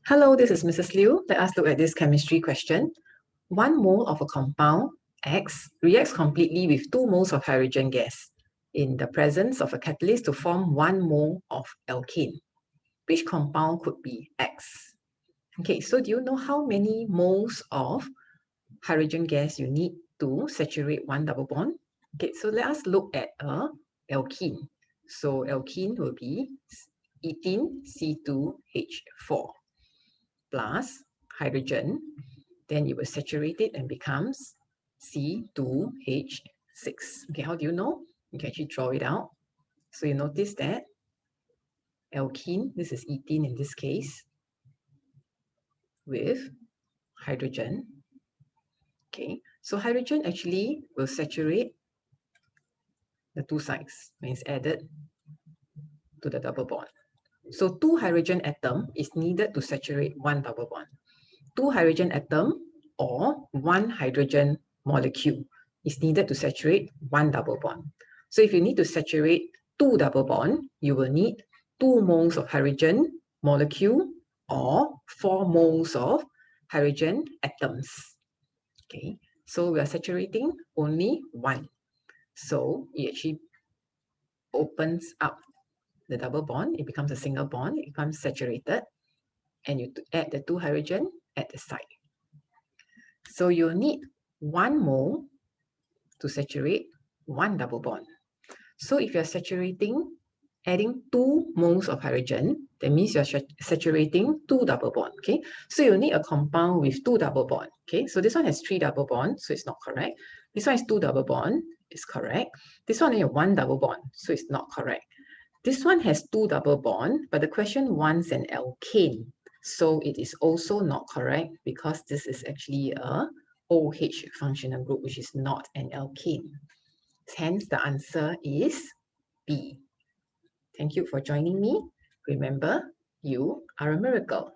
Hello, this is Mrs. Liu. Let us look at this chemistry question. 1 mole of a compound X reacts completely with 2 moles of hydrogen gas in the presence of a catalyst to form 1 mole of alkane. Which compound could be X? Okay, so do you know how many moles of hydrogen gas you need to saturate 1 double bond? Okay, so let us look at a alkene. So alkene will be ethene C2H4 plus hydrogen, then you will saturate it and becomes C2H6. Okay, how do you know? You can actually draw it out. So you notice that alkene, this is ethene in this case, with hydrogen. Okay, so hydrogen actually will saturate the two sides when it's added to the double bond. So 2 hydrogen atom is needed to saturate 1 double bond. 2 hydrogen atom or 1 hydrogen molecule is needed to saturate 1 double bond. So if you need to saturate 2 double bond, you will need 2 moles of hydrogen molecule or 4 moles of hydrogen atoms. Okay, so we are saturating only 1. So it actually opens up the double bond, it becomes a single bond, it becomes saturated, and you add the 2 hydrogen at the side. So you'll need 1 mole to saturate 1 double bond. So if you're saturating, adding 2 moles of hydrogen, that means you're saturating 2 double bond, okay? So you'll need a compound with 2 double bond, okay? So this one has 3 double bond, so it's not correct. This one is 2 double bond, it's correct. This one has 1 double bond, so it's not correct. This one has 2 double bond, but the question wants an alkane. So it is also not correct because this is actually a OH functional group, which is not an alkane. Hence, the answer is B. Thank you for joining me. Remember, you are a miracle.